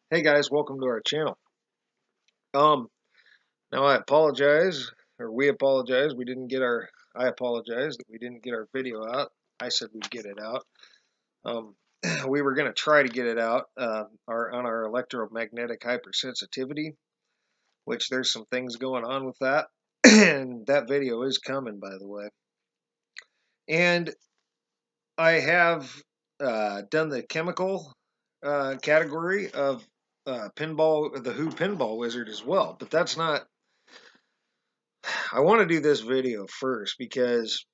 Hey guys, welcome to our channel. Um, Now I apologize, or we apologize. I apologize that we didn't get our video out. I said we'd get it out. Um, we were going to try to get it out on our electromagnetic hypersensitivity, which there's some things going on with that, and that video is coming, by the way. And I have done the chemical category of pinball, the Who Pinball Wizard as well, but that's not. I want to do this video first because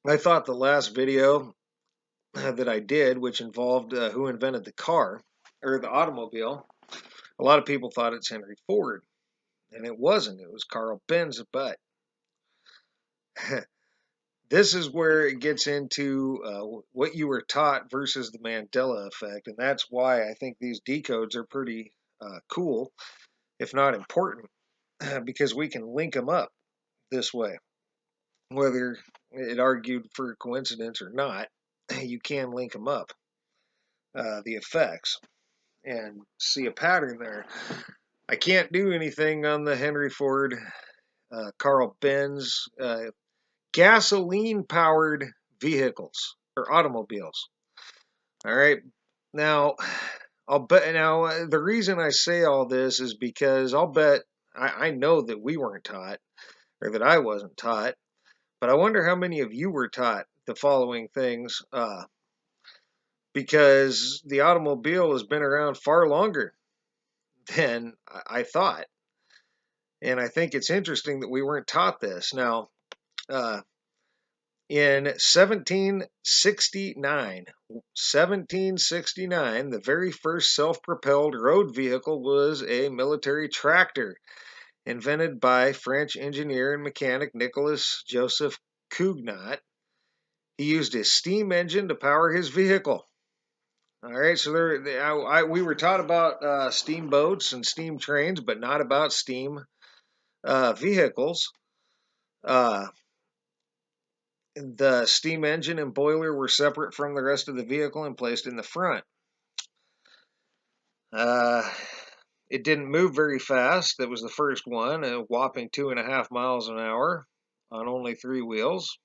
I thought the last video that I did, which involved who invented the car or the automobile, a lot of people thought it's Henry Ford, and it wasn't. It was Carl Benz. But this is where it gets into what you were taught versus the Mandela Effect, and that's why I think these decodes are pretty cool, if not important, because we can link them up this way. Whether it argued for coincidence or not, you can link them up, the effects, and see a pattern there. I can't do anything on the Henry Ford, Carl Benz, gasoline-powered vehicles or automobiles. All right, now I'll bet. Now the reason I say all this is because I'll bet I know that we weren't taught, or that I wasn't taught. But I wonder how many of you were taught the following things, because the automobile has been around far longer than I thought. And I think it's interesting that we weren't taught this. Now, uh, in 1769, the very first self-propelled road vehicle was a military tractor invented by French engineer and mechanic Nicolas Joseph Cugnot. He used a steam engine to power his vehicle. All right, so we were taught about steamboats and steam trains, but not about steam vehicles. Uh, the steam engine and boiler were separate from the rest of the vehicle and placed in the front. Uh, it didn't move very fast. That was the first one, a whopping 2.5 miles an hour on only 3 wheels.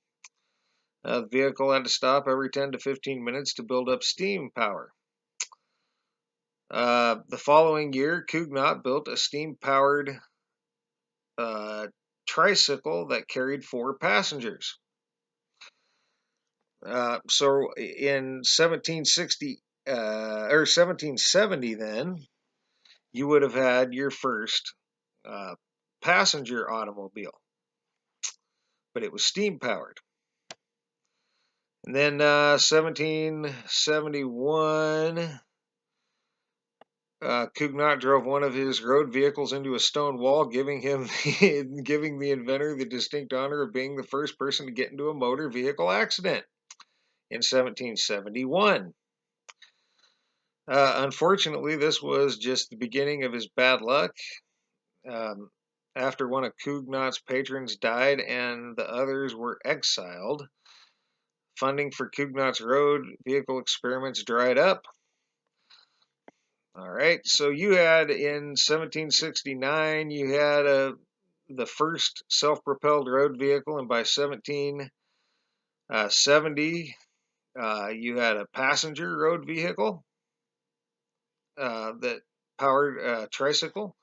The vehicle had to stop every 10 to 15 minutes to build up steam power. The following year, Cugnot built a steam-powered tricycle that carried 4 passengers. So in 1770, then you would have had your first uh, passenger automobile, but it was steam powered. And then 1771. Cugnot drove one of his road vehicles into a stone wall, giving the inventor the distinct honor of being the first person to get into a motor vehicle accident in 1771. Unfortunately, this was just the beginning of his bad luck. Um, After one of Cugnot's patrons died and the others were exiled, funding for Cugnot's road vehicle experiments dried up. All right, so you had in 1769, you had the first self-propelled road vehicle, and by 1770, you had a passenger road vehicle that powered a tricycle,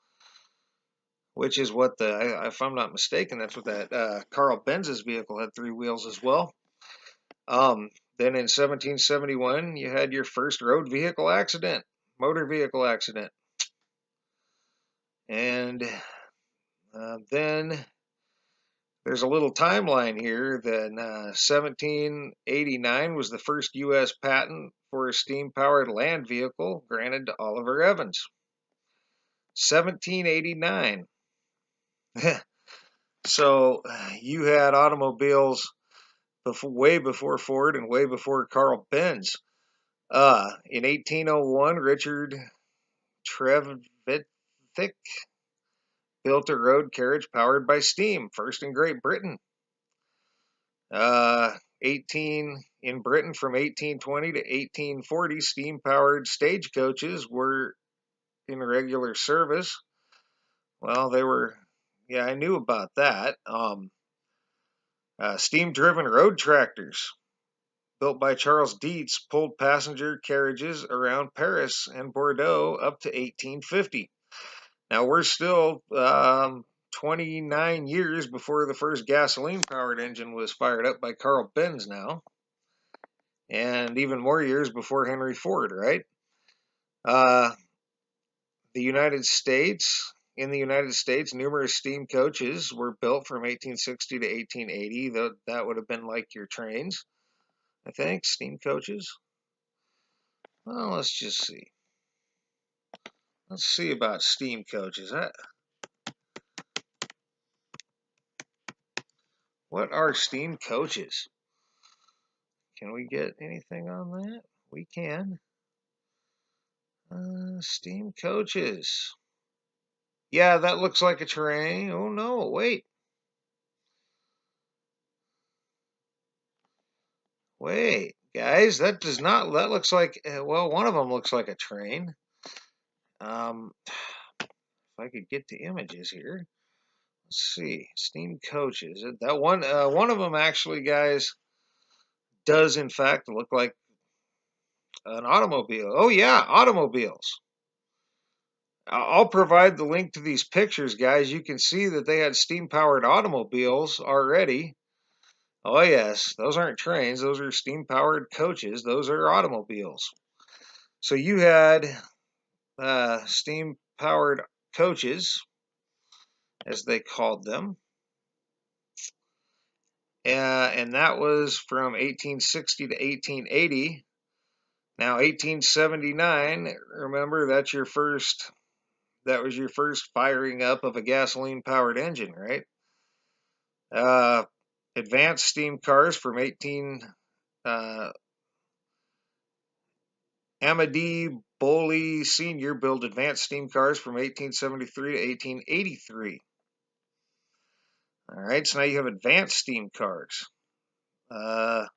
which is what if I'm not mistaken, that's what that Carl Benz's vehicle had, 3 wheels as well. Then in 1771, you had your first road vehicle accident, motor vehicle accident. And then there's a little timeline here. Then 1789 was the first U.S. patent for a steam-powered land vehicle granted to Oliver Evans. 1789. So you had automobiles way before Ford and way before Carl Benz. In 1801, Richard Trevithick built a road carriage powered by steam, first in Great Britain. 18 in Britain from 1820 to 1840, steam-powered stagecoaches were in regular service. Well, they were, yeah, I knew about that. Steam-driven road tractors built by Charles Dietz pulled passenger carriages around Paris and Bordeaux up to 1850. Now we're still 29 years before the first gasoline-powered engine was fired up by Carl Benz now, and even more years before Henry Ford, right? Uh, the United States, in the United States, numerous steam coaches were built from 1860 to 1880. That would have been like your trains, I think, steam coaches. Well, let's just see. Let's see about steam coaches. What are steam coaches? Can we get anything on that? We can. Steam coaches. Yeah, that looks like a train. Oh no, wait. Wait, guys, that does not, that looks like, well, one of them looks like a train. If I could get the images here. Let's see, steam coaches. That one of them actually, guys, does in fact look like an automobile. Oh yeah, automobiles. I'll provide the link to these pictures, guys. You can see that they had steam-powered automobiles already. Oh yes, those aren't trains. Those are steam-powered coaches. Those are automobiles. So you had steam-powered coaches, as they called them. And that was from 1860 to 1880. Now, 1879, remember, that was your first firing up of a gasoline-powered engine, right? Advanced steam cars from Amedee Boley Sr. built advanced steam cars from 1873 to 1883. All right, so now you have advanced steam cars. The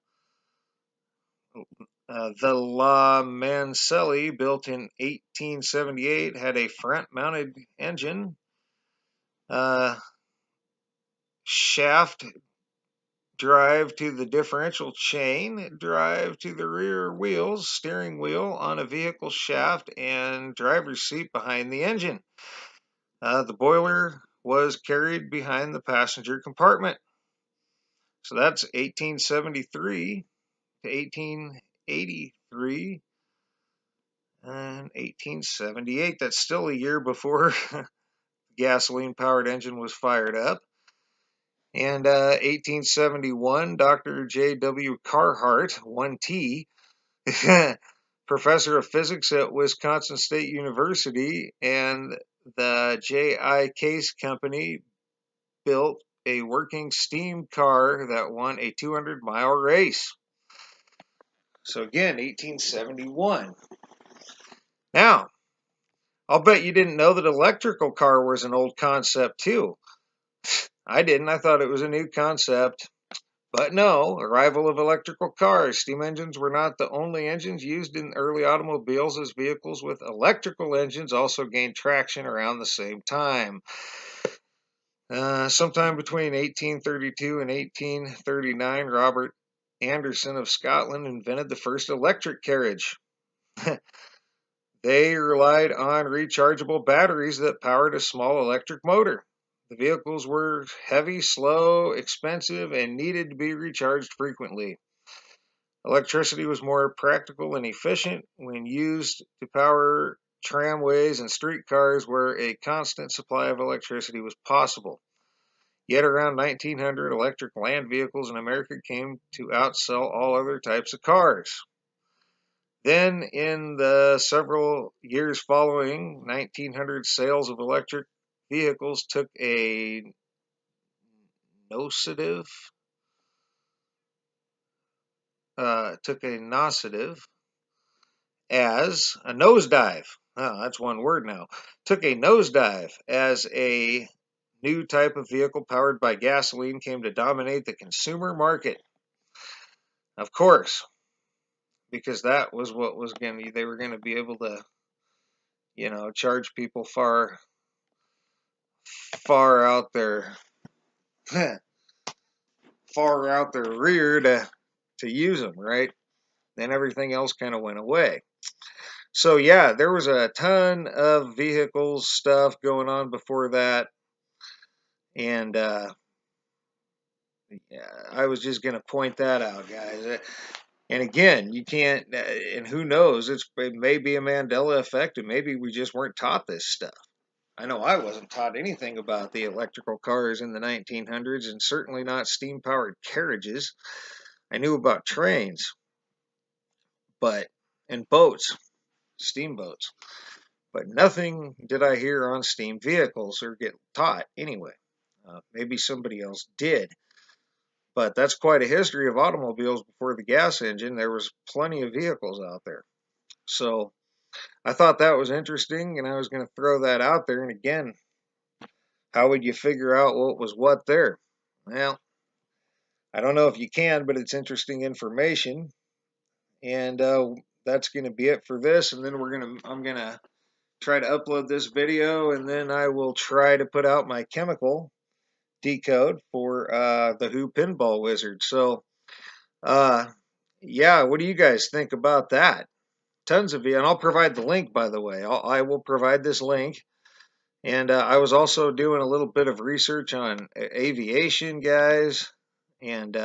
La Mansell, built in 1878, had a front-mounted engine, shaft drive to the differential chain, drive to the rear wheels, steering wheel on a vehicle shaft, and driver's seat behind the engine. The boiler was carried behind the passenger compartment. So that's 1873 to 1883 and 1878. That's still a year before the gasoline-powered engine was fired up. And 1871, Dr. J.W. Carhart, 1T, professor of physics at Wisconsin State University, and the J.I. Case Company built a working steam car that won a 200-mile race. So again, 1871. Now, I'll bet you didn't know that electrical car was an old concept too. I didn't. I thought it was a new concept. But no, arrival of electrical cars. Steam engines were not the only engines used in early automobiles, as vehicles with electrical engines also gained traction around the same time. Sometime between 1832 and 1839, Robert Anderson of Scotland invented the first electric carriage. They relied on rechargeable batteries that powered a small electric motor. The vehicles were heavy, slow, expensive, and needed to be recharged frequently. Electricity was more practical and efficient when used to power tramways and streetcars where a constant supply of electricity was possible. Yet around 1900, electric land vehicles in America came to outsell all other types of cars. Then, in the several years following 1900, sales of electric vehicles took a nocitive as a nosedive. Oh, that's one word now. Took a nosedive as a new type of vehicle powered by gasoline came to dominate the consumer market. Of course, because that was what was they were going to be able to charge people far out their far out their rear to use them, right? Then everything else kind of went away. So yeah, there was a ton of vehicles stuff going on before that, and yeah, I was just gonna point that out, guys. And again, you can't, and who knows? It may be a Mandela effect, and maybe we just weren't taught this stuff. I know I wasn't taught anything about the electrical cars in the 1900s, and certainly not steam-powered carriages. I knew about trains, and boats, steamboats, but nothing did I hear on steam vehicles or get taught anyway. Maybe somebody else did, but that's quite a history of automobiles before the gas engine. There was plenty of vehicles out there. So I thought that was interesting, and I was going to throw that out there. And again, how would you figure out what was what there? Well, I don't know if you can, but it's interesting information. And that's going to be it for this. And then I'm going to try to upload this video, and then I will try to put out my chemical decode for the Who Pinball Wizard. So, yeah, what do you guys think about that? Tons of you, and I'll provide the link, by the way. I will provide this link. And I was also doing a little bit of research on aviation, guys, and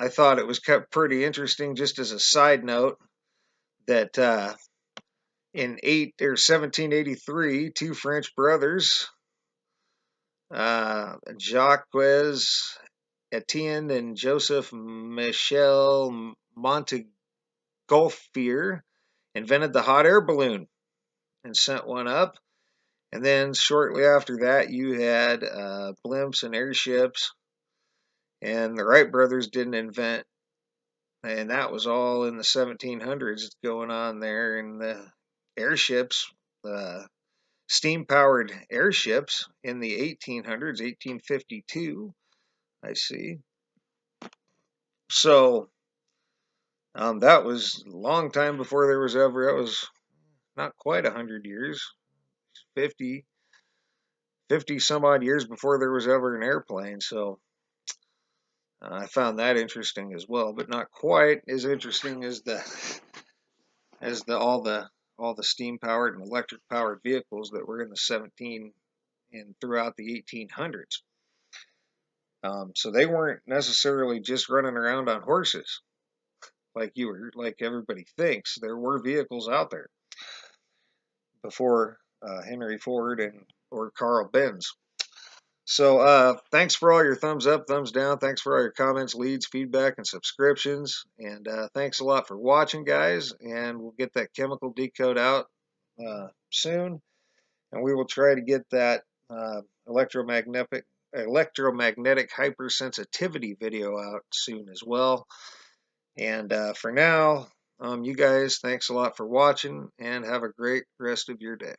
I thought it was kept pretty interesting. Just as a side note, that in 1783, two French brothers, Jacques Etienne and Joseph Michel Montgolfier, invented the hot air balloon and sent one up. And then shortly after that, you had blimps and airships, and the Wright brothers didn't invent, and that was all in the 1700s going on there. And the airships, steam-powered airships in the 1800s, 1852, I see. So that was a long time before there was ever, that was not quite 100 years, 50 some odd years before there was ever an airplane. So I found that interesting as well, but not quite as interesting as all the steam powered and electric powered vehicles that were in the 17 and throughout the 1800s. So they weren't necessarily just running around on horses like everybody thinks. There were vehicles out there before Henry Ford or Carl Benz. So thanks for all your thumbs up, thumbs down. Thanks for all your comments, leads, feedback, and subscriptions. And thanks a lot for watching, guys. And we'll get that chemical decode out soon. And we will try to get that electromagnetic hypersensitivity video out soon as well. And for now, you guys, thanks a lot for watching, and have a great rest of your day.